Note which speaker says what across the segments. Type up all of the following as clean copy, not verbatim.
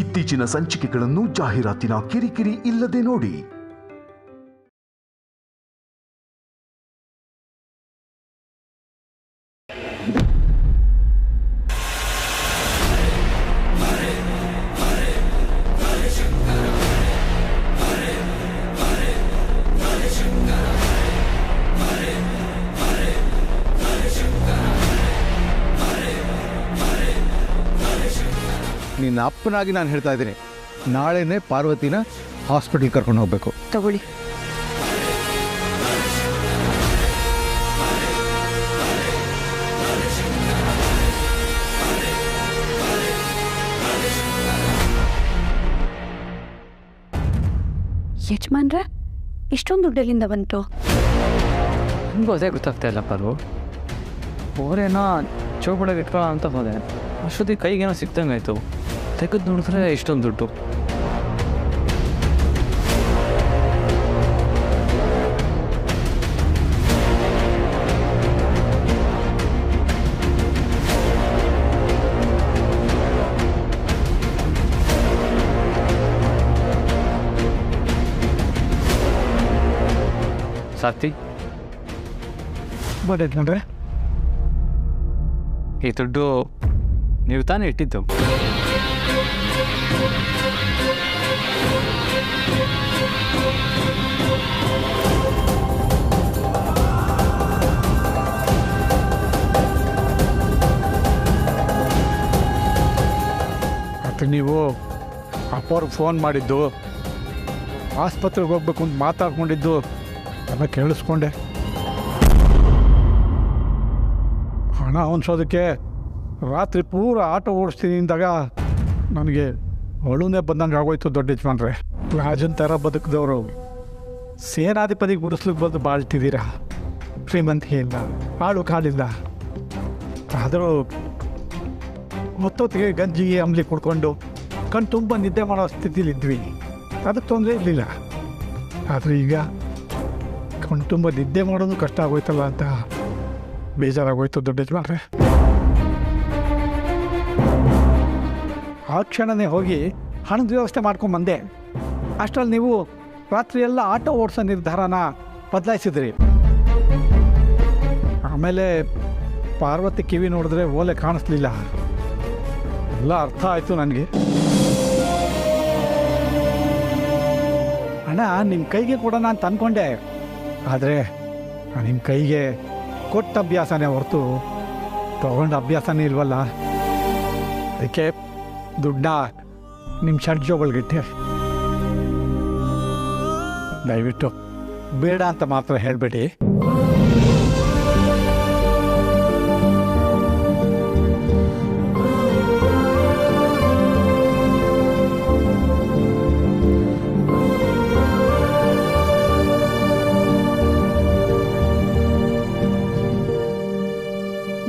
Speaker 1: ಇತ್ತೀಚಿನ ಸಂಚಿಕೆಗಳನ್ನು ಜಾಹೀರಾತಿನ ಕಿರಿಕಿರಿ ಇಲ್ಲದೆ ನೋಡಿ.
Speaker 2: ನಿನ್ನ ಅಪ್ಪನಾಗಿ ನಾನು ಹೇಳ್ತಾ ಇದ್ದೀನಿ, ನಾಳೆನೇ ಪಾರ್ವತಿನ ಹಾಸ್ಪಿಟಲ್ ಕರ್ಕೊಂಡು ಹೋಗ್ಬೇಕು.
Speaker 3: ತಗೊಳ್ಳಿ. ಯಜಮಾನ್ರೆ, ಇಷ್ಟೊಂದು ದುಡ್ಡೆಲ್ಲಿಂದ ಬಂತು?
Speaker 4: ನನಗೂ ಅದೇ ಗೊತ್ತಾಗ್ತಾ ಇಲ್ಲ ಪರು. ಓರೇನೋ ಚೌಪಡಿಗೆ ಇಟ್ಕೊಳ್ಳೋ ಅಂತ ಹೋದೆ, ಅಷ್ಟೊತ್ತಿಗೆ ಕೈಗೇನೋ ಸಿಕ್ತಂಗಾಯ್ತು. ತೆಗೆದು ನೋಡಿದ್ರೆ ಇಷ್ಟೊಂದು ದುಡ್ಡು. ಸಾರ್ಥಿ,
Speaker 2: ಬರ್ತಂದ್ರೆ
Speaker 4: ಈ ದುಡ್ಡು ನೀವು ತಾನೇ ಇಟ್ಟಿದ್ದು?
Speaker 2: ಮತ್ತು ನೀವು ಅಪ್ಪವ್ರಿಗೆ ಫೋನ್ ಮಾಡಿದ್ದು, ಆಸ್ಪತ್ರೆಗೆ ಹೋಗ್ಬೇಕು ಅಂತ ಮಾತಾಡ್ಕೊಂಡಿದ್ದು ಎಲ್ಲ ಕೇಳಿಸ್ಕೊಂಡೆ. ಹಣ ಹೊಂದ್ಸೋದಕ್ಕೆ ರಾತ್ರಿ ಪೂರ ಆಟೋ ಓಡಿಸ್ತೀನಿ ಅಂದಾಗ ನನಗೆ ಅಳುನೇ ಬಂದಂಗೆ ಆಗೋಯ್ತು. ದೊಡ್ಡ ಯಜಮಾನ್ರೆ, ರಾಜನ್ ಥರ ಬದುಕಿದವರು ಸೇನಾಧಿಪತಿಗೆ ಗುಡಿಸ್ಲಿಕ್ಕೆ ಬಂದು ಬಾಳ್ತಿದ್ದೀರಾ. ಶ್ರೀಮಂತಿಗೆ ಇಲ್ಲ, ಆಳು ಕಾಲಿಲ್ಲ. ಆದರೂ ಹೊತ್ತೊತ್ತಿಗೆ ಗಂಜಿಗೆ ಅಂಬ್ಲಿ ಕುಡ್ಕೊಂಡು ಕಣ್ಣು ತುಂಬ ನಿದ್ದೆ ಮಾಡೋ ಸ್ಥಿತಿಲಿದ್ವಿ. ಅದಕ್ಕೆ ತೊಂದರೆ ಇರಲಿಲ್ಲ. ಆದರೆ ಈಗ ಕಣ್ಣು ತುಂಬ ನಿದ್ದೆ ಮಾಡೋದು ಕಷ್ಟ ಆಗೋಯ್ತಲ್ಲ ಅಂತ ಬೇಜಾರಾಗೋಯ್ತು ದೊಡ್ಡ ಯಜಮಾನ್ರೆ. ಆ ಕ್ಷಣನೇ ಹೋಗಿ ಹಣದ ವ್ಯವಸ್ಥೆ ಮಾಡ್ಕೊಂಬಂದೆ. ಅಷ್ಟರಲ್ಲಿ ನೀವು ರಾತ್ರಿಯೆಲ್ಲ ಆಟೋ ಓಡಿಸೋ ನಿರ್ಧಾರನ ಬದಲಾಯಿಸಿದ್ರಿ. ಆಮೇಲೆ ಪಾರ್ವತಿ ಕಿವಿ ನೋಡಿದ್ರೆ ಓಲೆ ಕಾಣಿಸ್ಲಿಲ್ಲ. ಎಲ್ಲ ಅರ್ಥ ಆಯಿತು ನನಗೆ. ಹಣ ನಿಮ್ಮ ಕೈಗೆ ಕೊಡೋಣ ಅಂತ ಅಂದ್ಕೊಂಡೆ, ಆದರೆ ನಿಮ್ಮ ಕೈಗೆ ಕೊಟ್ಟ ಅಭ್ಯಾಸನೇ ಹೊರತು ತಗೊಂಡ ಅಭ್ಯಾಸನೇ ಇಲ್ವಲ್ಲ. ಅದಕ್ಕೆ ದುಡ್ಡನ್ನ ನಿಮ್ಮ ಷಡ್ಜೋಗಳಿಗಿಟ್ಟೆ. ದಯವಿಟ್ಟು ಬೇಡ ಅಂತ ಮಾತ್ರ ಹೇಳಬೇಡಿ.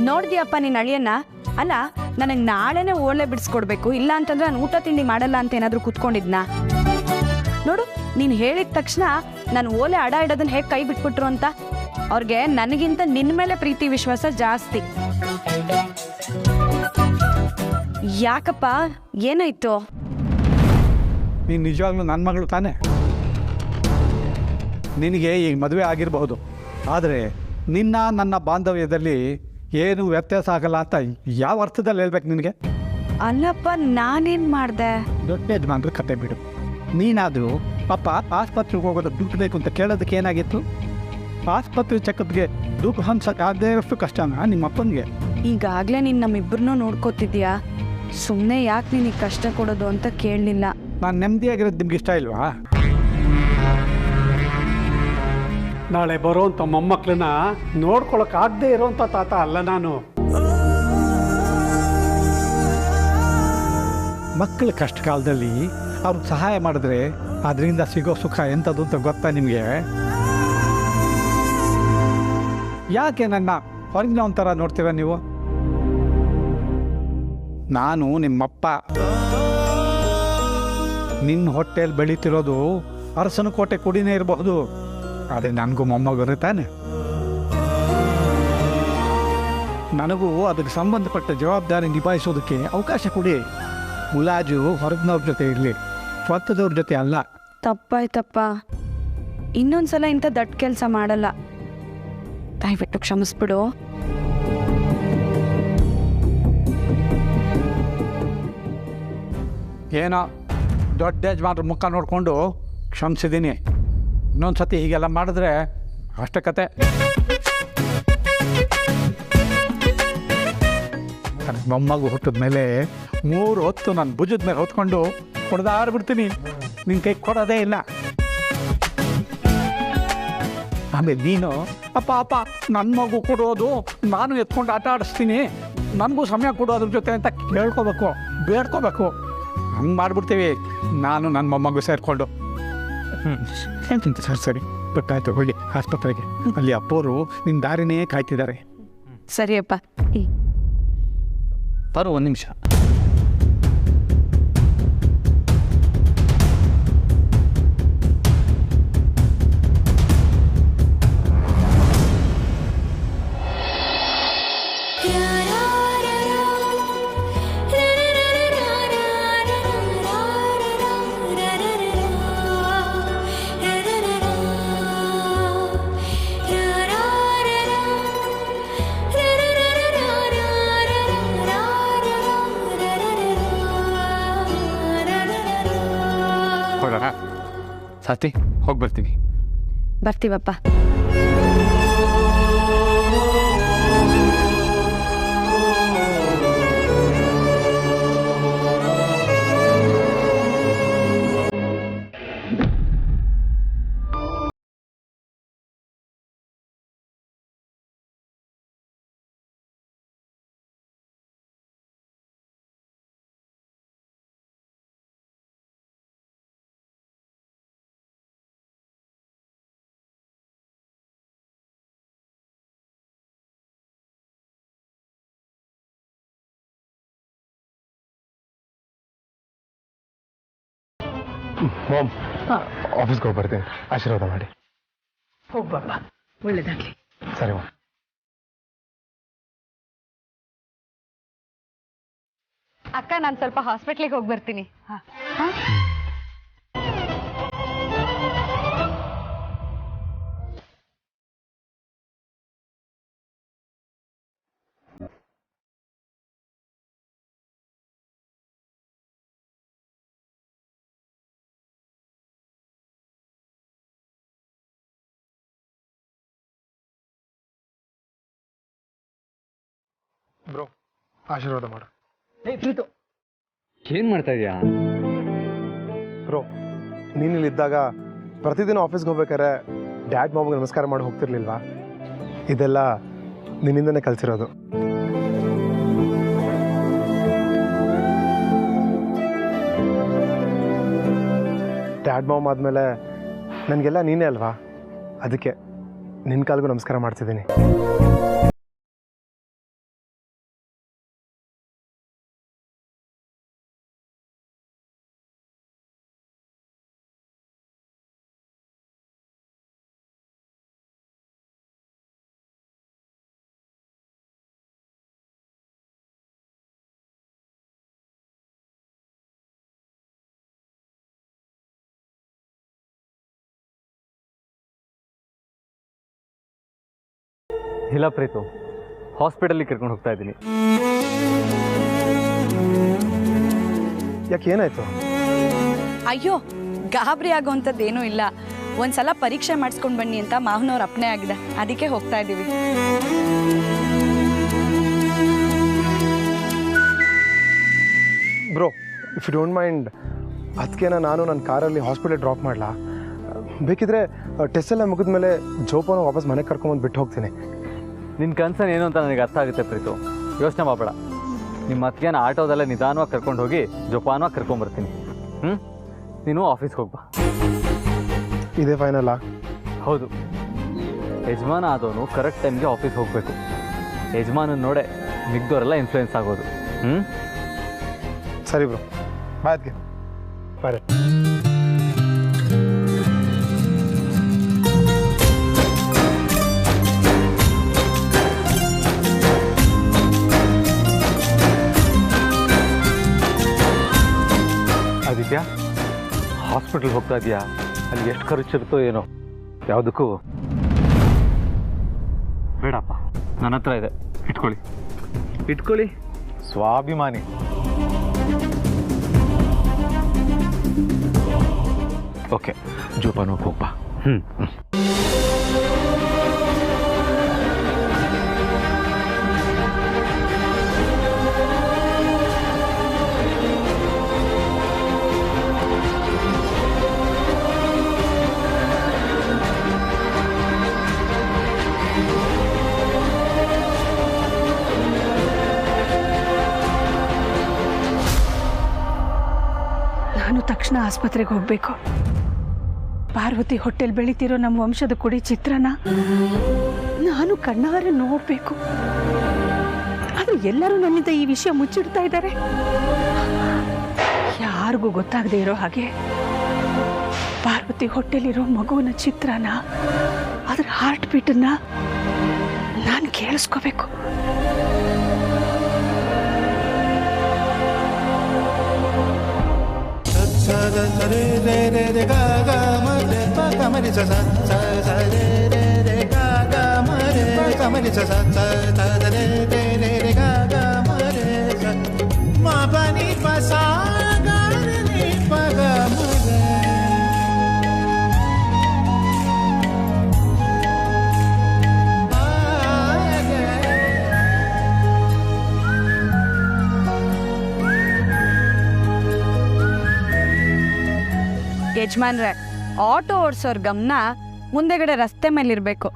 Speaker 3: ನೋಡ್ದಿಯಪ್ಪ ನೀನ್ ಅಳಿಯನ್ನ? ಅಲ್ಲ, ನನಗೆ ನಾಳೆನೇ ಓಲೆ ಬಿಡಿಸ್ಕೊಡ್ಬೇಕು, ಇಲ್ಲ ಅಂತಂದ್ರೆ ನಾನು ಊಟ ತಿಂಡಿ ಮಾಡಲ್ಲ ಅಂತ ಏನಾದರೂ ಕೂತ್ಕೊಂಡಿದ್ನಾ? ನೋಡು, ನೀನು ಹೇಳಿದ ತಕ್ಷಣ ನಾನು ಓಲೆ ಅಡ ಇಡೋದನ್ನ ಹೇಗೆ ಕೈ ಬಿಟ್ಬಿಟ್ರು ಅಂತ. ಅವ್ರಿಗೆ ನನಗಿಂತ ನಿನ್ನ ಮೇಲೆ ಪ್ರೀತಿ ವಿಶ್ವಾಸ ಜಾಸ್ತಿ. ಯಾಕಪ್ಪ, ಏನಾಯ್ತು?
Speaker 2: ನೀನು ನಿಜವಾಗ್ಲೂ ನನ್ನ ಮಗಳು ತಾನೆ? ನಿನಗೆ ಈಗ ಮದುವೆ ಆಗಿರಬಹುದು, ಆದರೆ ನನ್ನ ಬಾಂಧವ್ಯದಲ್ಲಿ ಏನು ವ್ಯತ್ಯಾಸ ಆಗಲ್ಲ ಅಂತ ಯಾವ ಅರ್ಥದಲ್ಲಿ ಹೇಳ್ಬೇಕು ನಿನಗೆ?
Speaker 3: ಅಲ್ಲಪ್ಪ, ನಾನೇನು ಮಾಡಿದೆ?
Speaker 2: ದೊಡ್ಡ ಯಜಮಾನ್ರ ಕತೆ ಬಿಡು. ನೀನಾದರೂ ಪಾಪ ಆಸ್ಪತ್ರೆಗೆ ಹೋಗೋದು ದುಡ್ಡು ಬೇಕು ಅಂತ ಕೇಳೋದಕ್ಕೆ ಏನಾಗಿತ್ತು? ಆಸ್ಪತ್ರೆ ಚೆಕಪ್ಗೆ ದುಡ್ಡು ಹಂಚಕ್ಕೆ ಆಗದೇ ಅಷ್ಟು ಕಷ್ಟನಾ ನಿಮ್ಮ ಅಪ್ಪನಿಗೆ?
Speaker 3: ಈಗಾಗಲೇ ನೀನು ನಮ್ಮಿಬ್ಬರನ್ನೂ ನೋಡ್ಕೋತಿದ್ಯಾ, ಸುಮ್ಮನೆ ಯಾಕೆ ನಿನಗೆ ಕಷ್ಟ ಕೊಡೋದು ಅಂತ ಕೇಳಲಿಲ್ಲ.
Speaker 2: ನಾನು ನೆಮ್ಮದಿಯಾಗಿರೋದು ನಿಮ್ಗೆ ಇಷ್ಟ ಇಲ್ವಾ?
Speaker 5: ನಾಳೆ ಬರೋಂಥ ಮೊಮ್ಮಕ್ಕಳನ್ನ ನೋಡ್ಕೊಳಕ್ಕಾಗದೇ ಇರೋಂಥ ತಾತ ಅಲ್ಲ ನಾನು.
Speaker 2: ಮಕ್ಕಳ ಕಷ್ಟ ಕಾಲದಲ್ಲಿ ಅವ್ರಿಗೆ ಸಹಾಯ ಮಾಡಿದ್ರೆ ಅದರಿಂದ ಸಿಗೋ ಸುಖ ಎಂಥದ್ದು ಅಂತ ಗೊತ್ತಾ ನಿಮಗೆ? ಯಾಕೆ ನನ್ನ ಹೊರಗಿನ ಒಂಥರ ನೋಡ್ತೀರ ನೀವು? ನಾನು ನಿಮ್ಮಪ್ಪ. ನಿನ್ನ ಹೊಟ್ಟೆಯಲ್ಲಿ ಬೆಳೀತಿರೋದು ಅರಸನ ಕೋಟೆ ಕುಡಿನೇ ಇರಬಹುದು, ಆದರೆ ನನಗೂ ಮೊಮ್ಮಗರು ತಾನೆ. ನನಗೂ ಅದಕ್ಕೆ ಸಂಬಂಧಪಟ್ಟ ಜವಾಬ್ದಾರಿ ನಿಭಾಯಿಸೋದಕ್ಕೆ ಅವಕಾಶ ಕೊಡಿ. ಮುಲಾಜು ಹೊರಗಿನವ್ರ ಜೊತೆ ಇರಲಿ, ಸ್ವಂತದವ್ರ ಜೊತೆ ಅಲ್ಲ.
Speaker 3: ತಪ್ಪಾಯ್ತಪ್ಪ, ಇನ್ನೊಂದ್ಸಲ ಇಂಥ ದೊಡ್ಡ ಕೆಲಸ ಮಾಡಲ್ಲ. ದಯವಿಟ್ಟು ಕ್ಷಮಿಸ್ಬಿಡು.
Speaker 2: ಏನೋ ದೊಡ್ಡ ಯಜಮಾನ್ರ ಮುಖ ನೋಡಿಕೊಂಡು ಕ್ಷಮಿಸಿದ್ದೀನಿ. ಇನ್ನೊಂದು ಸತಿ ಹೀಗೆಲ್ಲ ಮಾಡಿದ್ರೆ ಅಷ್ಟೇ ಕತೆ. ನನ್ನ ಮೊಮ್ಮಗು ಹುಟ್ಟಿದ ಮೇಲೆ 3 ಹೊತ್ತು ನನ್ನ ಭುಜದ ಮೇಲೆ ಹೊತ್ಕೊಂಡು ಹೊಡೆದಾಡ್ಬಿಡ್ತೀನಿ. ನಿನ್ನ ಕೈ ಕೊಡೋದೇ ಇಲ್ಲ. ಆಮೇಲೆ ನೀನು ಅಪ್ಪ ಅಪ್ಪ ನನ್ನ ಮಗು ಕೊಡೋದು, ನಾನು ಎತ್ಕೊಂಡು ಆಟ ಆಡಿಸ್ತೀನಿ, ನನಗೂ ಸಮಯ ಕೊಡು ಅದ್ರ ಜೊತೆ ಅಂತ ಕೇಳ್ಕೋಬೇಕು, ಬೇಡ್ಕೋಬೇಕು. ಹಂಗೆ ಮಾಡಿಬಿಡ್ತೀವಿ ನಾನು ನನ್ನ ಮೊಮ್ಮಗು ಸೇರಿಕೊಂಡು. ಹೇಳ್ತೀನಿ ಸರ್, ಸರಿ ಗೊತ್ತಾಯ್ತು. ಹೋಗಿ ಆಸ್ಪತ್ರೆಗೆ, ಅಲ್ಲಿ ಅಪ್ಪೋರು ನಿನ್ನ ದಾರಿನೇ ಕಾಯ್ತಿದ್ದಾರೆ.
Speaker 3: ಸರಿಯಪ್ಪ.
Speaker 4: ಪಾರು, 1 ನಿಮಿಷ. ಸಾತಿ, ಹೋಗಿ ಬರ್ತೀನಿ.
Speaker 3: ಬರ್ತೀವಪ್ಪ.
Speaker 6: ಮಾಮ್, ಆಫೀಸ್ಗೆ ಹೋಗಿ ಬರ್ತೀನಿ, ಆಶೀರ್ವಾದ ಮಾಡಿ.
Speaker 3: ಹೋಗ್ಬಪ್ಪ, ಒಳ್ಳೇದಾಗ್ಲಿ.
Speaker 6: ಸರಿ ಮಾಮ್.
Speaker 3: ಅಕ್ಕ, ನಾನು ಸ್ವಲ್ಪ ಹಾಸ್ಪಿಟ್ಲಿಗೆ ಹೋಗಿ ಬರ್ತೀನಿ.
Speaker 6: ಬ್ರೋ, ಆಶೀರ್ವಾದ ಮಾಡು.
Speaker 4: ಏನು ಮಾಡ್ತಾ ಇದೀಯಾ
Speaker 6: ಬ್ರೋ? ನೀನಿಲ್ಲಿದ್ದಾಗ ಪ್ರತಿದಿನ ಆಫೀಸ್ಗೆ ಹೋಗ್ಬೇಕಾದ್ರೆ ಡ್ಯಾಡ್ ಮಾಮ್ಗೆ ನಮಸ್ಕಾರ ಮಾಡಿ ಹೋಗ್ತಿರ್ಲಿಲ್ವಾ? ಇದೆಲ್ಲ ನಿನ್ನಿಂದನೇ ಕಲಿಸಿರೋದು. ಡ್ಯಾಡ್ ಮಾಮ್ ಆದಮೇಲೆ ನನಗೆಲ್ಲ ನೀನೇ ಅಲ್ವಾ, ಅದಕ್ಕೆ ನಿನ್ನ ಕಾಲಿಗೂ ನಮಸ್ಕಾರ ಮಾಡ್ತಿದ್ದೀನಿ.
Speaker 4: ಇಲ್ಲ ಪ್ರೀತು, ಹಾಸ್ಪಿಟಲಿಗೆ ಕರ್ಕೊಂಡು ಹೋಗ್ತಾ ಇದ್ದೀನಿ.
Speaker 6: ಯಾಕೆ, ಏನಾಯ್ತು?
Speaker 3: ಅಯ್ಯೋ, ಗಾಬರಿ ಆಗೋವಂಥದ್ದೇನೂ ಇಲ್ಲ. ಒಂದ್ಸಲ ಪರೀಕ್ಷೆ ಮಾಡಿಸ್ಕೊಂಡು ಬನ್ನಿ ಅಂತ ಮಾವನವ್ರ ಅಪ್ಪಣೆ ಆಗಿದೆ, ಅದಕ್ಕೆ ಹೋಗ್ತಾ ಇದ್ದೀವಿ.
Speaker 6: Bro, if you don't mind, ಅದಕ್ಕೆ ನಾನು ನನ್ನ ಕಾರಲ್ಲಿ ಹಾಸ್ಪಿಟಲ್ ಡ್ರಾಪ್ ಮಾಡಲಾ? ಬೇಕಿದ್ರೆ ಟೆಸ್ಟ್ ಎಲ್ಲ ಮುಗಿದ್ಮೇಲೆ ಜೋಪಾನ ವಾಪಸ್ ಮನೆಗೆ ಕರ್ಕೊಂಬಂದು ಬಿಟ್ಟು ಹೋಗ್ತೀನಿ.
Speaker 4: ನಿನ್ನ ಕನ್ಸನ್ ಏನು ಅಂತ ನನಗೆ ಅರ್ಥ ಆಗುತ್ತೆ ಪ್ರೀತು, ಯೋಚನೆ ಮಾಡಬೇಡ. ನಿಮ್ಮ ಅತ್ತಿಗೆನ ಆಟೋದಲ್ಲೇ ನಿಧಾನವಾಗಿ ಕರ್ಕೊಂಡು ಹೋಗಿ ಜೋಪಾನವಾಗಿ ಕರ್ಕೊಂಬರ್ತೀನಿ. ನೀನು ಆಫೀಸ್ಗೆ ಹೋಗ್ಬಾ.
Speaker 6: ಇದೇ ಫೈನಲ್ಲಾ?
Speaker 4: ಹೌದು, ಯಜಮಾನ ಆದವನು ಕರೆಕ್ಟ್ ಟೈಮ್ಗೆ ಆಫೀಸ್ಗೆ ಹೋಗಬೇಕು. ಯಜಮಾನನ ನೋಡೆ ಮಿಗ್ದವರೆಲ್ಲ ಇನ್ಫ್ಲೂಯೆನ್ಸ್ ಆಗೋದು.
Speaker 6: ಸರಿ ಬ್ರೋ, ಬಾಯ್. ಅದಕ್ಕೆ ಬಾಯ್.
Speaker 7: ವಿದ್ಯಾ ಹಾಸ್ಪಿಟಲ್ ಹೋಗ್ತಾ ಇದೆಯಾ? ಅಲ್ಲಿ ಎಷ್ಟು ಖರ್ಚಿರುತ್ತೋ ಏನೋ. ಯಾವುದಕ್ಕೂ
Speaker 4: ಬೇಡಪ್ಪ, ನನ್ನ ಹತ್ರ ಇದೆ, ಇಟ್ಕೊಳ್ಳಿ.
Speaker 7: ಸ್ವಾಭಿಮಾನಿ. ಓಕೆ, ಜೋಪಾನ ಹೋಗ್ಬಾ.
Speaker 8: ನಾನು ತಕ್ಷಣ ಆಸ್ಪತ್ರೆಗೆ ಹೋಗ್ಬೇಕು. ಪಾರ್ವತಿ ಹೊಟ್ಟೆಲ್ ಬೆಳಿತಿರೋ ನಮ್ಮ ವಂಶದ ಕುಡಿ ಚಿತ್ರನ ನಾನು ಕಣ್ಣಾರೆ ನೋಡ್ಬೇಕು. ಆದ್ರೆ ಎಲ್ಲರೂ ನನ್ನಿಂದ ಈ ವಿಷಯ ಮುಚ್ಚಿಡ್ತಾ ಇದ್ದಾರೆ. ಯಾರಿಗೂ ಗೊತ್ತಾಗದೆ ಇರೋ ಹಾಗೆ ಪಾರ್ವತಿ ಹೊಟ್ಟೆಲಿರೋ ಮಗುವಿನ ಚಿತ್ರನ, ಅದ್ರ ಹಾರ್ಟ್ ಬೀಟನ್ನ ನಾನು ಕೇಳಿಸ್ಕೋಬೇಕು.
Speaker 3: ಯಜಮಾನ್ರೆ, ಆಟೋ ಓಡಿಸೋರ್ ಗಮನ ಮುಂದೆಗಡೆ ರಸ್ತೆ ಮೇಲಿರ್ಬೇಕು,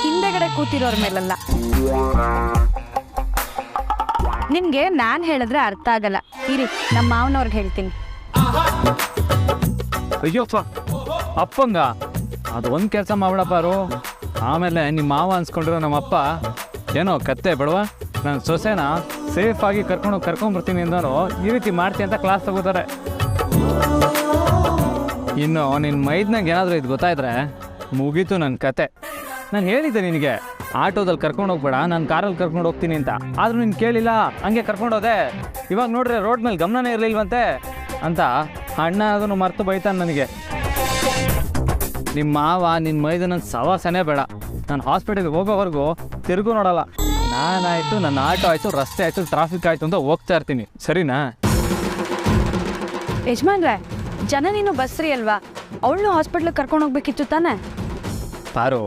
Speaker 3: ಹಿಂದೆಗಡೆ ಕೂತಿರೋರ್ ಮೇಲಲ್ಲ. ನಿಮ್ಗೆ ನಾನ್ ಹೇಳಿದ್ರೆ ಅರ್ಥ ಆಗಲ್ಲ. ಇರಿ, ನಮ್ಮ ಮಾವನವ್ರಿಗೆ ಹೇಳ್ತೀನಿ.
Speaker 4: ಅಯ್ಯೋಪ್ಪ, ಅಪ್ಪಂಗ ಅದು ಒಂದು ಕೆಲಸ ಮಾಡ್ಬಿಡಪ್ಪಾರು. ಆಮೇಲೆ ನಿಮ್ಮ ಮಾವ ಅನ್ಸ್ಕೊಂಡಿರೋ ನಮ್ಮಪ್ಪ ಏನೋ ಕತ್ತೆ ಬಿಡುವ ನನ್ನ ಸೊಸೆನ ಸೇಫಾಗಿ ಕರ್ಕೊಂಡ್ಬರ್ತೀನಿ ಅಂದನು ಈ ರೀತಿ ಮಾಡ್ತೀನಿ ಅಂತ ಕ್ಲಾಸ್ ತಗೋತಾರೆ. ಇನ್ನು ನಿನ್ನ ಮೈದ್ನಾಗ ಏನಾದರೂ ಇದು ಗೊತ್ತಾಯಿದ್ರೆ ಮುಗೀತು ನನ್ನ ಕತೆ. ನಾನು ಹೇಳಿದ್ದೆ ನಿನಗೆ ಆಟೋದಲ್ಲಿ ಕರ್ಕೊಂಡು ಹೋಗ್ಬೇಡ, ನಾನು ಕಾರಲ್ಲಿ ಕರ್ಕೊಂಡು ಹೋಗ್ತೀನಿ ಅಂತ. ಆದರೂ ನೀನು ಕೇಳಿಲ್ಲ, ಹಂಗೆ ಕರ್ಕೊಂಡೋದೆ. ಇವಾಗ ನೋಡ್ರೆ ರೋಡ್ ಮೇಲೆ ಗಮನನೇ ಇರಲಿಲ್ವಂತೆ ಅಂತ ಅಣ್ಣ ಅದನ್ನು ಮರ್ತು ಬೈತಾನೆ ನನಗೆ. ನಿಮ್ಮ ಮಾವ ನಿನ್ನ ಮೈದನ ಸವಾಸನೇ ಬೇಡ. ನಾನು ಹಾಸ್ಪಿಟಲ್ಗೆ ಹೋಗೋವರೆಗೂ ತಿರುಗು ನೋಡಲ್ಲ. ನಾನಾಯಿತು, ನನ್ನ ಆಟೋ ಆಯಿತು, ರಸ್ತೆ ಆಯಿತು, ಟ್ರಾಫಿಕ್ ಆಯಿತು ಅಂತ ಹೋಗ್ತಾ ಇರ್ತೀನಿ. ಸರಿನಾ?
Speaker 3: ಯಜಮಾನ್ರೆ, ಜನ ನೀನು ಬಸ್ರಿ ಅಲ್ವಾ, ಅವಳು ಹಾಸ್ಪಿಟ್ಲಿಗೆ ಕರ್ಕೊಂಡು ಹೋಗ್ಬೇಕಿತ್ತು ತಾನೆ?
Speaker 4: ಪಾರು,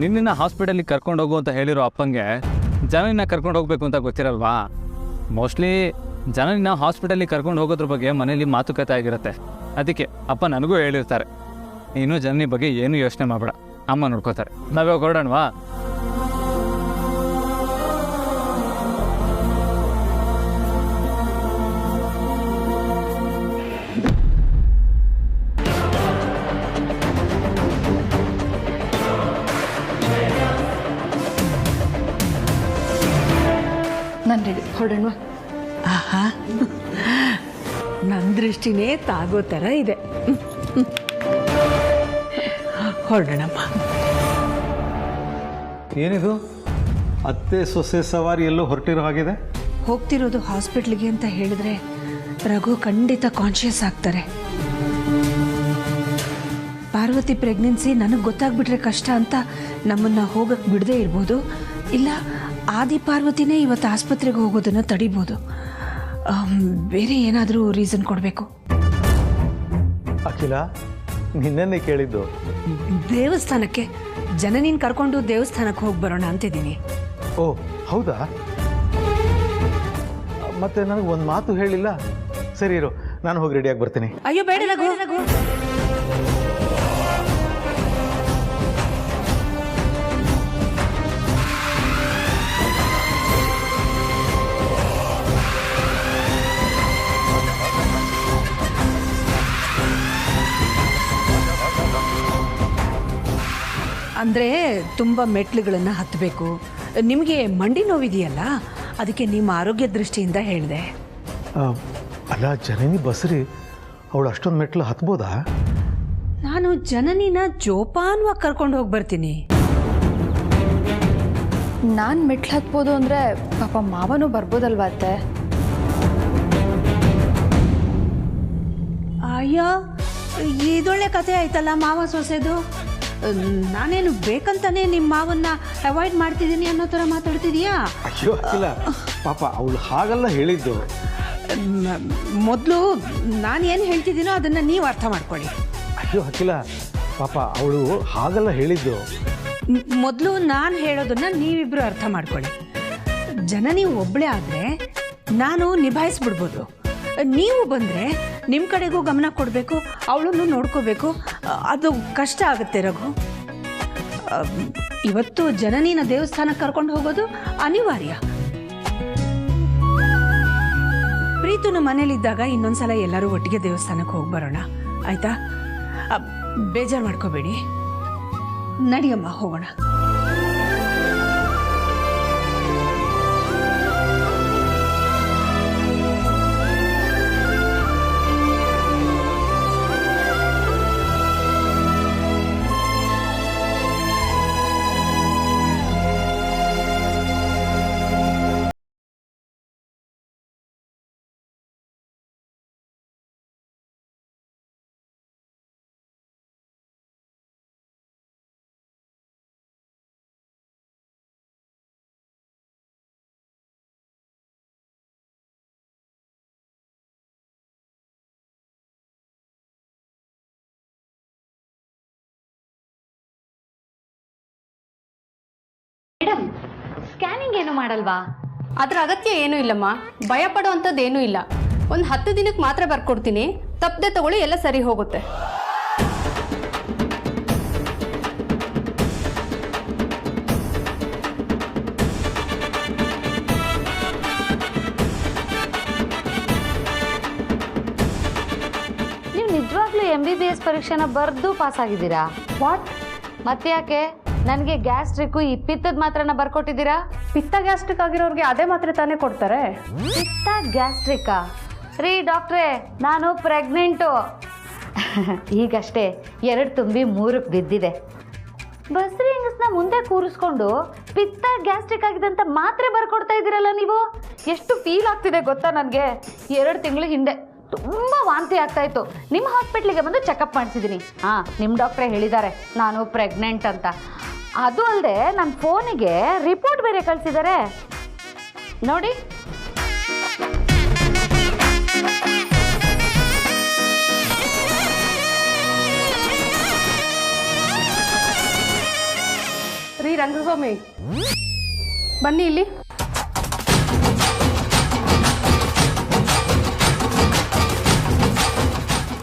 Speaker 4: ನಿನ್ನ ಹಾಸ್ಪಿಟಲಿಗೆ ಕರ್ಕೊಂಡು ಹೋಗು ಅಂತ ಹೇಳಿರೋ ಅಪ್ಪಂಗೆ ಜನನ ಕರ್ಕೊಂಡು ಹೋಗ್ಬೇಕು ಅಂತ ಗೊತ್ತಿರಲ್ವಾ? ಮೋಸ್ಟ್ಲಿ ಜನನ ಹಾಸ್ಪಿಟಲಿಗೆ ಕರ್ಕೊಂಡು ಹೋಗೋದ್ರ ಬಗ್ಗೆ ಮನೇಲಿ ಮಾತುಕತೆ ಆಗಿರುತ್ತೆ. ಅದಕ್ಕೆ ಅಪ್ಪ ನನಗೂ ಹೇಳಿರ್ತಾರೆ, ನೀನು ಜನನಿ ಬಗ್ಗೆ ಏನು ಯೋಚನೆ ಮಾಡಬೇಡ, ಅಮ್ಮ ನೋಡ್ಕೋತಾರೆ. ನಾವ್ಯಾವಾಗ ಹೊರಡೋಣವಾ?
Speaker 8: ಹೊರಡೋಣ. ಆಹಾ, ನನ್ನ ದೃಷ್ಟಿನೇ ತಾಗೋ ಥರ ಇದೆ. ಹೊರಡೋಣಮ್ಮ.
Speaker 7: ಏನಿದು ಅತ್ತೆ ಸೊಸೆ ಸವಾರಿ ಎಲ್ಲೋ ಹೊರಟಿರೋ ಹಾಗಿದೆ?
Speaker 8: ಹೋಗ್ತಿರೋದು ಹಾಸ್ಪಿಟ್ಲಿಗೆ ಅಂತ ಹೇಳಿದ್ರೆ ರಘು ಖಂಡಿತ ಕಾನ್ಷಿಯಸ್ ಆಗ್ತಾರೆ. ಪಾರ್ವತಿ ಪ್ರೆಗ್ನೆನ್ಸಿ ನನಗೆ ಗೊತ್ತಾಗ್ಬಿಟ್ರೆ ಕಷ್ಟ ಅಂತ ನಮ್ಮನ್ನು ಹೋಗಕ್ಕೆ ಬಿಡದೇ ಇರ್ಬೋದು. ಇಲ್ಲ, ಆದಿ ಪಾರ್ವತಿನೇ ಇವತ್ತು ಆಸ್ಪತ್ರೆಗೆ ಹೋಗೋದನ್ನು ತಡಿಬೋದು. ಬೇರೆ ಏನಾದರೂ ರೀಸನ್ ಕೊಡಬೇಕು.
Speaker 7: ಅಖಿಲ, ನಿನ್ನೆ ಕೇಳಿದ್ದು
Speaker 8: ದೇವಸ್ಥಾನಕ್ಕೆ ಜನನಿನ್ ಕರ್ಕೊಂಡು ದೇವಸ್ಥಾನಕ್ಕೆ ಹೋಗಿ ಬರೋಣ ಅಂತಿದ್ದೀನಿ.
Speaker 7: ಓ ಹೌದಾ? ಮತ್ತೆ ನನಗೆ ಒಂದು ಮಾತು ಹೇಳಿಲ್ಲ. ಸರಿ ಇರು, ನಾನು ಹೋಗಿ ರೆಡಿಯಾಗಿ ಬರ್ತೀನಿ.
Speaker 8: ಅಯ್ಯೋ ಬೇಡ ರಘು. ಅಂದರೆ ತುಂಬ ಮೆಟ್ಲುಗಳನ್ನು ಹತ್ತಬೇಕು. ನಿಮಗೆ ಮಂಡಿ ನೋವಿದೆಯಲ್ಲ, ಅದಕ್ಕೆ ನಿಮ್ಮ ಆರೋಗ್ಯ ದೃಷ್ಟಿಯಿಂದ ಹೇಳಿದೆ.
Speaker 7: ಅಲ್ಲ ಜನನಿ ಬಸ್ರಿ, ಅವಳು ಅಷ್ಟೊಂದು ಮೆಟ್ಲು ಹತ್ಬೋದಾ?
Speaker 8: ನಾನು ಜನನಿನ ಜೋಪಾನವಾಗಿ ಕರ್ಕೊಂಡು ಹೋಗಿ ಬರ್ತೀನಿ.
Speaker 9: ನಾನು ಮೆಟ್ಲು ಹತ್ಬೋದು ಅಂದರೆ ಪಾಪ ಮಾವನೂ ಬರ್ಬೋದಲ್ವ ಅತ್ತೆ?
Speaker 8: ಅಯ್ಯೋ ಇದೊಳ್ಳೆ ಕಥೆ ಆಯ್ತಲ್ಲ ಮಾವ ಸೊಸೆದು. ನಾನೇನು ಬೇಕಂತಾನೆ ನಿಮ್ಮ ಮಾವನ್ನ ಅವಾಯ್ಡ್ ಮಾಡ್ತಿದ್ದೀನಿ ಅನ್ನೋ ಥರ ಮಾತಾಡ್ತಿದೀಯಾ?
Speaker 7: ಅಯ್ಯೋ ಅಖಿಲ, ಪಾಪ ಅವಳು ಹಾಗೆಲ್ಲ ಹೇಳಿದ್ದು.
Speaker 8: ಮೊದಲು ನಾನು ಏನು ಹೇಳ್ತಿದ್ದೀನೋ ಅದನ್ನು ನೀವು ಅರ್ಥ ಮಾಡ್ಕೊಳ್ಳಿ.
Speaker 7: ಅಯ್ಯೋ ಅಖಿಲ, ಪಾಪ ಅವಳು ಹಾಗೆಲ್ಲ ಹೇಳಿದ್ದು.
Speaker 8: ಮೊದಲು ನಾನು ಹೇಳೋದನ್ನ ನೀವಿಬ್ರು ಅರ್ಥ ಮಾಡ್ಕೊಳ್ಳಿ. ಜನನಿ ಒಬ್ಬಳೇ ಆದರೆ ನಾನು ನಿಭಾಯಿಸ್ಬಿಡ್ಬೋದು. ನೀವು ಬಂದರೆ ನಿಮ್ಮ ಕಡೆಗೂ ಗಮನ ಕೊಡಬೇಕು, ಅವಳನ್ನು ನೋಡ್ಕೋಬೇಕು. ಅದು ಕಷ್ಟ ಆಗುತ್ತೆ ರಘು. ಇವತ್ತು ಜನನಿನ ದೇವಸ್ಥಾನಕ್ಕೆ ಕರ್ಕೊಂಡು ಹೋಗೋದು ಅನಿವಾರ್ಯ. ಪ್ರೀತುನು ಮನೇಲಿದ್ದಾಗ ಇನ್ನೊಂದ್ಸಲ ಎಲ್ಲರೂ ಒಟ್ಟಿಗೆ ದೇವಸ್ಥಾನಕ್ಕೆ ಹೋಗಿ ಬರೋಣ, ಆಯ್ತಾ? ಬೇಜಾರು ಮಾಡ್ಕೋಬೇಡಿ. ನಡಿಯಮ್ಮ, ಹೋಗೋಣ.
Speaker 10: ಮೇಡಮ್, ಸ್ಕ್ಯಾನಿಂಗ್ ಏನು ಮಾಡಲ್ವಾ?
Speaker 11: ಅದರ ಅಗತ್ಯ ಏನೂ ಇಲ್ಲಮ್ಮ. ಭಯ ಪಡುವಂಥದ್ದು ಏನೂ ಇಲ್ಲ. ಒಂದು 10 ದಿನಕ್ಕೆ ಮಾತ್ರ ಬರ್ಕೊಡ್ತೀನಿ. ತಪ್ಪದೆ ತಗೊಳ್ಳಿ, ಎಲ್ಲ ಸರಿ ಹೋಗುತ್ತೆ.
Speaker 10: ನೀವು ನಿಜವಾಗ್ಲೂ MBBS ಪರೀಕ್ಷೆನ ಬರೆದು ಪಾಸ್ ಆಗಿದ್ದೀರಾ?
Speaker 11: ವಾಟ್?
Speaker 10: ಮತ್ತೆ ಯಾಕೆ ನನಗೆ ಗ್ಯಾಸ್ಟ್ರಿಕ್ಕು ಈ ಪಿತ್ತದ ಮಾತ್ರನ ಬರ್ಕೊಟ್ಟಿದ್ದೀರಾ?
Speaker 11: ಪಿತ್ತ ಗ್ಯಾಸ್ಟ್ರಿಕ್ ಆಗಿರೋರಿಗೆ ಅದೇ ಮಾತ್ರೆ ತಾನೇ ಕೊಡ್ತಾರೆ.
Speaker 10: ಪಿತ್ತ ಗ್ಯಾಸ್ಟ್ರಿಕ್ಕಾ? ರೀ ಡಾಕ್ಟ್ರೇ, ನಾನು ಪ್ರೆಗ್ನೆಂಟು. ಈಗಷ್ಟೇ 2 ತುಂಬಿ 3ಕ್ಕೆ ಬಿದ್ದಿದೆ. ಬಸ್ರಿ ಹೆಂಗಸ್ನ ಮುಂದೆ ಕೂರಿಸ್ಕೊಂಡು ಪಿತ್ತ ಗ್ಯಾಸ್ಟ್ರಿಕ್ ಆಗಿದೆ ಅಂತ ಮಾತ್ರೆ ಬರ್ಕೊಡ್ತಾ ಇದ್ದೀರಲ್ಲ ನೀವು. ಎಷ್ಟು ಫೀಲ್ ಆಗ್ತಿದೆ ಗೊತ್ತಾ ನನಗೆ. 2 ತಿಂಗಳು ಹಿಂದೆ ತುಂಬ ವಾಂತಿ ಆಗ್ತಾ ಇತ್ತು. ನಿಮ್ಮ ಹಾಸ್ಪಿಟ್ಲಿಗೆ ಬಂದು ಚೆಕಪ್ ಮಾಡಿಸಿದ್ದೀನಿ. ನಿಮ್ಮ ಡಾಕ್ಟ್ರೇ ಹೇಳಿದ್ದಾರೆ ನಾನು ಪ್ರೆಗ್ನೆಂಟ್ ಅಂತ. ಅದು ಅಲ್ಲದೆ ನನ್ನ ಫೋನಿಗೆ ರಿಪೋರ್ಟ್ ಬೇರೆ ಕಳಿಸಿದ್ದಾರೆ ನೋಡಿ.
Speaker 11: ರೀ ರಂಗಸ್ವಾಮಿ, ಬನ್ನಿ ಇಲ್ಲಿ.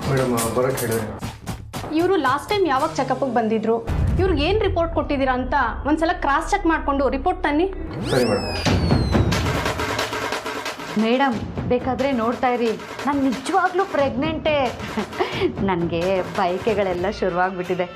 Speaker 6: ಮೇಡಮ್ ಬರೋಕ್ಕೆ ಹೇಳಿದ್ರೆ.
Speaker 11: ಇವರು ಲಾಸ್ಟ್ ಟೈಮ್ ಯಾವಾಗ ಚೆಕಪ್ಗೆ ಬಂದಿದ್ರು, ಇವ್ರಿಗೆ ಏನು ರಿಪೋರ್ಟ್ ಕೊಟ್ಟಿದ್ದೀರಾ ಅಂತ ಒಂದ್ಸಲ ಕ್ರಾಸ್ ಚೆಕ್ ಮಾಡಿಕೊಂಡು ರಿಪೋರ್ಟ್ ತನ್ನಿ.
Speaker 6: ಸರಿ ಮೇಡಮ್.
Speaker 10: ಮೇಡಮ್, ಬೇಕಾದರೆ ನೋಡ್ತಾ ಇರಿ, ನಾನು ನಿಜವಾಗ್ಲೂ ಪ್ರೆಗ್ನೆಂಟೇ. ನನಗೆ ಬೈಕೆಗಳೆಲ್ಲ ಶುರುವಾಗ್ಬಿಟ್ಟಿದೆ.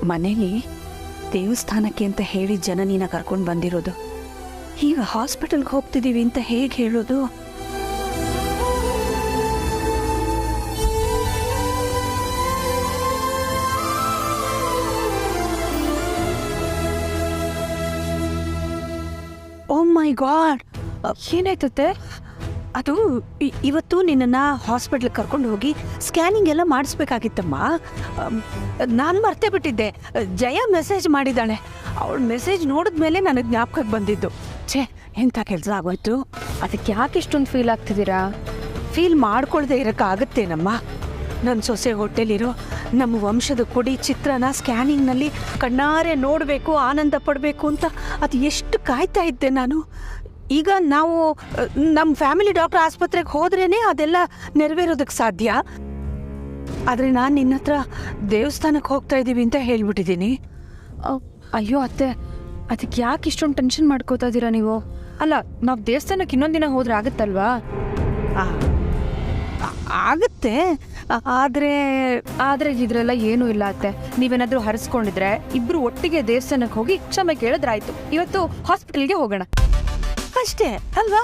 Speaker 8: ಮನೇಲಿ ದೇವಸ್ಥಾನಕ್ಕೆ ಅಂತ ಹೇಳಿ ಜನನಿನ ಕರ್ಕೊಂಡು ಬಂದಿರೋದು, ಈಗ ಹಾಸ್ಪಿಟಲ್ಗೆ ಹೋಗ್ತಿದ್ದೀವಿ ಅಂತ ಹೇಗೆ ಹೇಳೋದು? ಓ ಮೈ ಗಾಡ್, ಏನಾಯ್ತತೆ? ಅದು ಇವತ್ತು ನಿನ್ನನ್ನು ಹಾಸ್ಪಿಟ್ಲಿಗೆ ಕರ್ಕೊಂಡು ಹೋಗಿ ಸ್ಕ್ಯಾನಿಂಗ್ ಎಲ್ಲ ಮಾಡಿಸ್ಬೇಕಾಗಿತ್ತಮ್ಮ. ನಾನು ಮರ್ತೇ ಬಿಟ್ಟಿದ್ದೆ. ಜಯ ಮೆಸೇಜ್ ಮಾಡಿದ್ದಾಳೆ. ಅವಳು ಮೆಸೇಜ್ ನೋಡಿದ್ಮೇಲೆ ನನಗೆ ಜ್ಞಾಪಕಕ್ಕೆ ಬಂದಿದ್ದು. ಛೇ, ಎಂಥ ಕೆಲಸ ಆಗೋಯ್ತು.
Speaker 9: ಅದಕ್ಕೆ ಯಾಕೆ ಇಷ್ಟೊಂದು ಫೀಲ್ ಆಗ್ತಿದ್ದೀರಾ?
Speaker 8: ಫೀಲ್ ಮಾಡ್ಕೊಳ್ದೆ ಇರೋಕ್ಕಾಗತ್ತೇನಮ್ಮ? ನನ್ನ ಸೊಸೆ ಹೊಟ್ಟೆಲಿರೋ ನಮ್ಮ ವಂಶದ ಕೊಡಿ ಚಿತ್ರನ ಸ್ಕ್ಯಾನಿಂಗ್ನಲ್ಲಿ ಕಣ್ಣಾರೆ ನೋಡಬೇಕು, ಆನಂದ ಪಡಬೇಕು ಅಂತ ಅದು ಎಷ್ಟು ಕಾಯ್ತಾ ಇದ್ದೆ ನಾನು. ಈಗ ನಾವು ನಮ್ಮ ಫ್ಯಾಮಿಲಿ ಡಾಕ್ಟರ್ ಆಸ್ಪತ್ರೆಗೆ ಹೋದ್ರೇ ಅದೆಲ್ಲ ನೆರವೇರೋದಕ್ಕೆ ಸಾಧ್ಯ. ಆದರೆ ನಾನು ನಿನ್ನ ಹತ್ರ ದೇವಸ್ಥಾನಕ್ಕೆ ಹೋಗ್ತಾ ಇದ್ದೀವಿ ಅಂತ ಹೇಳ್ಬಿಟ್ಟಿದ್ದೀನಿ.
Speaker 9: ಅಯ್ಯೋ ಅತ್ತೆ, ಅದಕ್ಕೆ ಯಾಕೆ ಇಷ್ಟೊಂದು ಟೆನ್ಷನ್ ಮಾಡ್ಕೋತಾ ಇದ್ದೀರಾ ನೀವು? ಅಲ್ಲ, ನಾವು ದೇವಸ್ಥಾನಕ್ಕೆ ಇನ್ನೊಂದಿನ ಹೋದ್ರೆ ಆಗುತ್ತಲ್ವಾ?
Speaker 8: ಆಗುತ್ತೆ, ಆದರೆ
Speaker 9: ಇದ್ರೆಲ್ಲ ಏನೂ ಇಲ್ಲ ಅತ್ತೆ. ನೀವೇನಾದರೂ ಹರಿಸ್ಕೊಂಡಿದ್ರೆ ಇಬ್ಬರು ಒಟ್ಟಿಗೆ ದೇವಸ್ಥಾನಕ್ಕೆ ಹೋಗಿ ಕ್ಷಮೆ ಕೇಳಿದ್ರಾಯ್ತು. ಇವತ್ತು ಹಾಸ್ಪಿಟಲ್ಗೆ ಹೋಗೋಣ
Speaker 8: ಅಷ್ಟೇ ಅಲ್ವಾ?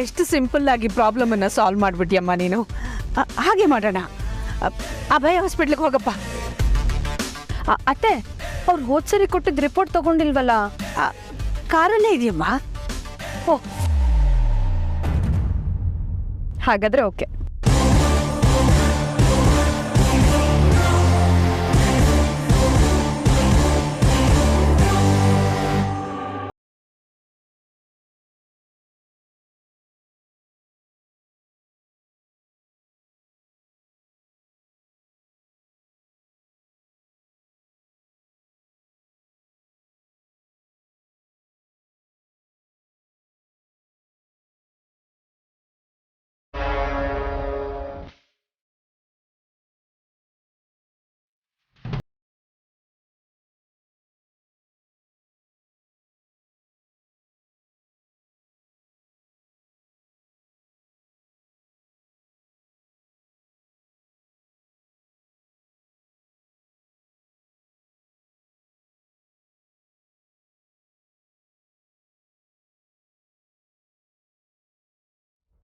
Speaker 8: ಎಷ್ಟು ಸಿಂಪಲ್ ಆಗಿ ಪ್ರಾಬ್ಲಮನ್ನು ಸಾಲ್ವ್ ಮಾಡಿಬಿಟ್ಟಿಯಮ್ಮ ನೀನು. ಹಾಗೆ ಮಾಡೋಣ. ಅಭಯ ಹಾಸ್ಪಿಟ್ಲಿಗೆ ಹೋಗಪ್ಪ.
Speaker 9: ಅತ್ತೆ, ಅವ್ರು ಹೋದ್ಸರಿ ಕೊಟ್ಟಿದ್ದ ರಿಪೋರ್ಟ್ ತಗೊಂಡಿಲ್ವಲ್ಲ?
Speaker 8: ಕಾರಲ್ಲೇ ಇದೆಯಮ್ಮ.
Speaker 9: ಹಾಗಾದ್ರೆ ಓಕೆ.